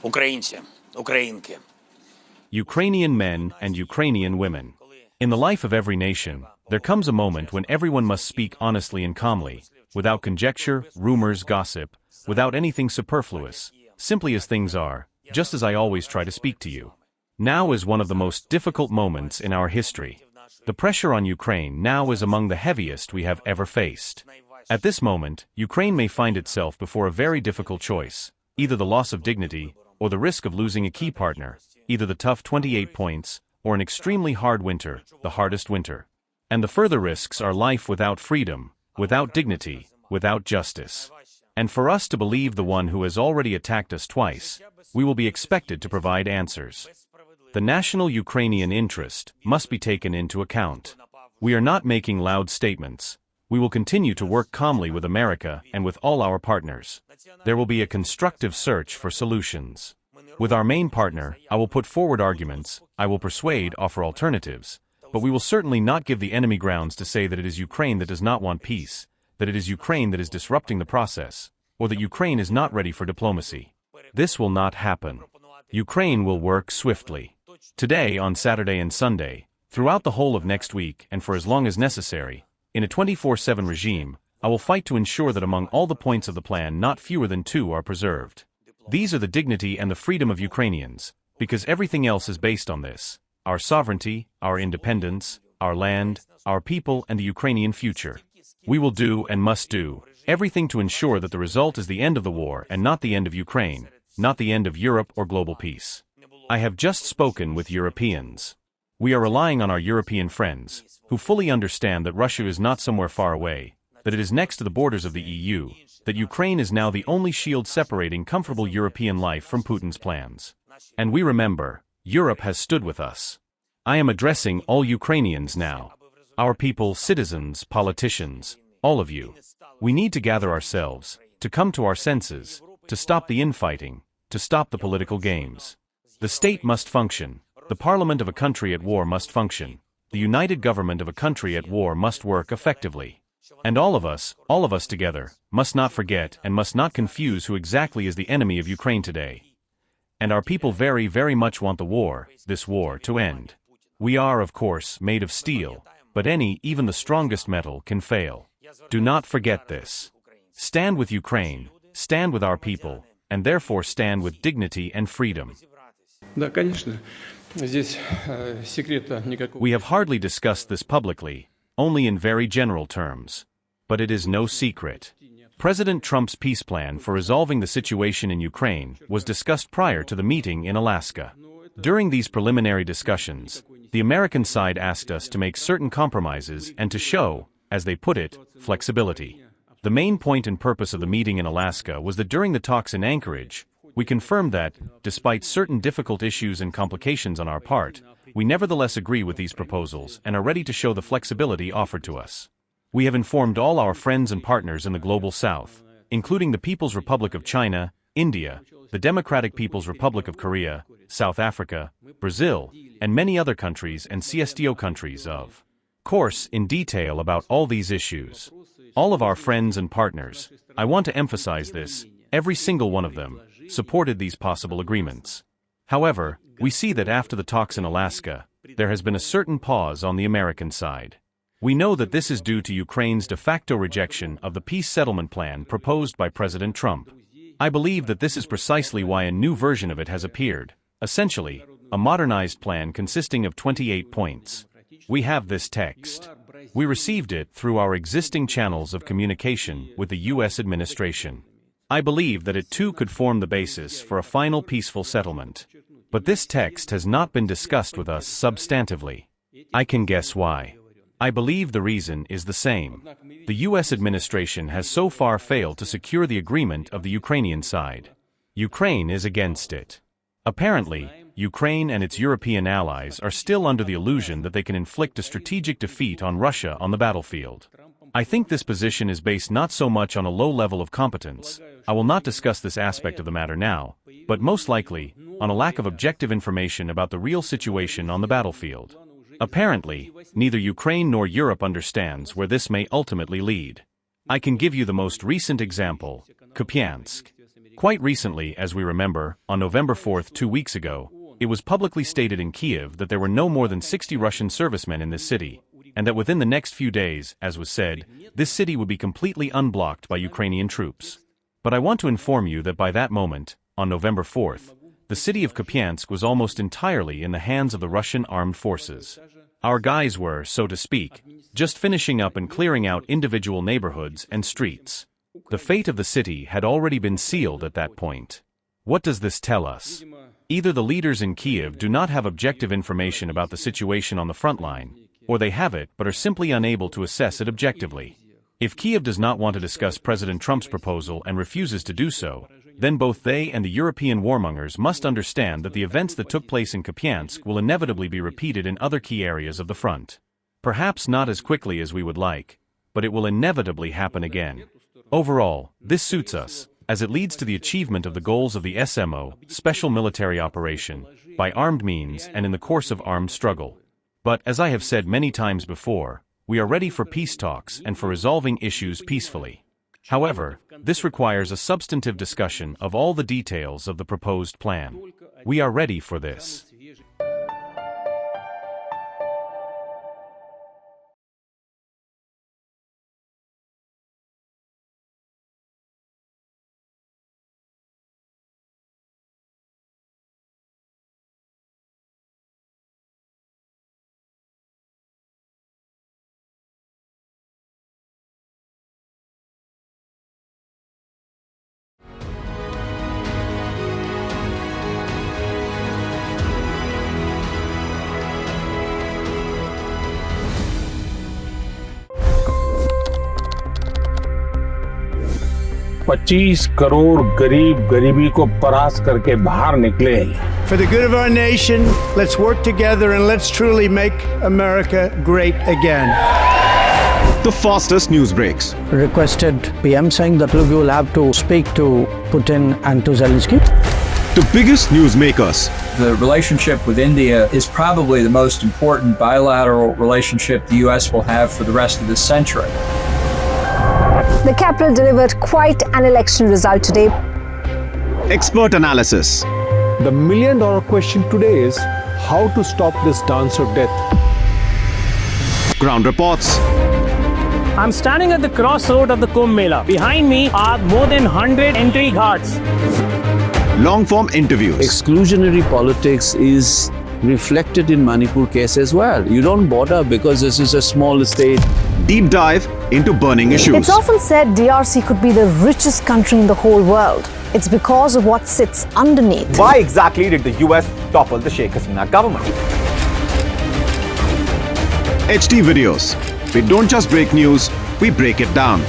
Українці, українки. Ukrainian men and Ukrainian women. In the life of every nation, there comes a moment when everyone must speak honestly and calmly, without conjecture, rumors, gossip, without anything superfluous, simply as things are, just as I always try to speak to you. Now is one of the most difficult moments in our history. The pressure on Ukraine now is among the heaviest we have ever faced. At this moment, Ukraine may find itself before a very difficult choice, either the loss of dignity, or the risk of losing a key partner, either the tough 28 points, or an extremely hard winter, the hardest winter. And the further risks are life without freedom, without dignity, without justice. And for us to believe the one who has already attacked us twice, we will be expected to provide answers. The national Ukrainian interest must be taken into account. We are not making loud statements. We will continue to work calmly with America and with all our partners. There will be a constructive search for solutions. With our main partner, I will put forward arguments, I will persuade, offer alternatives, but we will certainly not give the enemy grounds to say that it is Ukraine that does not want peace, that it is Ukraine that is disrupting the process, or that Ukraine is not ready for diplomacy. This will not happen. Ukraine will work swiftly. Today, on Saturday and Sunday, throughout the whole of next week and for as long as necessary, in a 24/7 regime, I will fight to ensure that among all the points of the plan not fewer than 2 are preserved. These are the dignity and the freedom of Ukrainians, because everything else is based on this: our sovereignty, our independence, our land, our people and the Ukrainian future. We will do and must do everything to ensure that the result is the end of the war and not the end of Ukraine, not the end of Europe or global peace. I have just spoken with Europeans. We are relying on our European friends, who fully understand that Russia is not somewhere far away, that it is next to the borders of the EU, that Ukraine is now the only shield separating comfortable European life from Putin's plans. And we remember, Europe has stood with us. I am addressing all Ukrainians now. Our people, citizens, politicians, all of you. We need to gather ourselves, to come to our senses, to stop the infighting, to stop the political games. The state must function. The parliament of a country at war must function. The united government of a country at war must work effectively. And all of us together, must not forget and must not confuse who exactly is the enemy of Ukraine today. And our people very, very much want this war, to end. We are, of course, made of steel, but even the strongest metal can fail. Do not forget this. Stand with Ukraine, stand with our people, and therefore stand with dignity and freedom. We have hardly discussed this publicly, only in very general terms. But it is no secret. President Trump's peace plan for resolving the situation in Ukraine was discussed prior to the meeting in Alaska. During these preliminary discussions, the American side asked us to make certain compromises and to show, as they put it, flexibility. The main point and purpose of the meeting in Alaska was that during the talks in Anchorage, we confirmed that, despite certain difficult issues and complications on our part, we nevertheless agree with these proposals and are ready to show the flexibility offered to us. We have informed all our friends and partners in the Global South, including the People's Republic of China, India, the Democratic People's Republic of Korea, South Africa, Brazil, and many other countries and CSTO countries of course in detail about all these issues. All of our friends and partners, I want to emphasize this, every single one of them, supported these possible agreements. However, we see that after the talks in Alaska, there has been a certain pause on the American side. We know that this is due to Ukraine's de facto rejection of the peace settlement plan proposed by President Trump. I believe that this is precisely why a new version of it has appeared, essentially, a modernized plan consisting of 28 points. We have this text. We received it through our existing channels of communication with the U.S. administration. I believe that it too could form the basis for a final peaceful settlement. But this text has not been discussed with us substantively. I can guess why. I believe the reason is the same. The U.S. administration has so far failed to secure the agreement of the Ukrainian side. Ukraine is against it. Apparently, Ukraine and its European allies are still under the illusion that they can inflict a strategic defeat on Russia on the battlefield. I think this position is based not so much on a low level of competence, I will not discuss this aspect of the matter now, but most likely, on a lack of objective information about the real situation on the battlefield. Apparently, neither Ukraine nor Europe understands where this may ultimately lead. I can give you the most recent example, Kupiansk. Quite recently, as we remember, on November 4th, 2 weeks ago, it was publicly stated in Kiev that there were no more than 60 Russian servicemen in this city, and that within the next few days, as was said, this city would be completely unblocked by Ukrainian troops. But I want to inform you that by that moment, on November 4th, the city of Kupiansk was almost entirely in the hands of the Russian armed forces. Our guys were, so to speak, just finishing up and clearing out individual neighborhoods and streets. The fate of the city had already been sealed at that point. What does this tell us? Either the leaders in Kiev do not have objective information about the situation on the front line, or they have it but are simply unable to assess it objectively. If Kiev does not want to discuss President Trump's proposal and refuses to do so, then both they and the European warmongers must understand that the events that took place in Kupiansk will inevitably be repeated in other key areas of the front. Perhaps not as quickly as we would like, but it will inevitably happen again. Overall, this suits us, as it leads to the achievement of the goals of the SMO, Special Military Operation, by armed means and in the course of armed struggle. But, as I have said many times before, we are ready for peace talks and for resolving issues peacefully. However, this requires a substantive discussion of all the details of the proposed plan. We are ready for this. $25 crore गरीब गरीबी को परास्त करके बाहर निकले। For the good of our nation, let's work together and let's truly make America great again. The fastest news breaks. Requested PM saying that look, you will have to speak to Putin and to Zelensky. The biggest news makers. The relationship with India is probably the most important bilateral relationship the U.S. will have for the rest of this century. The capital delivered quite an election result today. Expert analysis. The million-dollar question today is how to stop this dance of death. Ground reports. I'm standing at the crossroad of the Kumbh Mela. Behind me are more than 100 entry ghats. Long-form interviews. Exclusionary politics is reflected in Manipur case as well. You don't bother because this is a small state. Deep dive into burning issues. It's often said DRC could be the richest country in the whole world. It's because of what sits underneath. Why exactly did the US topple the Sheikh Hasina government? HT videos. We don't just break news, we break it down.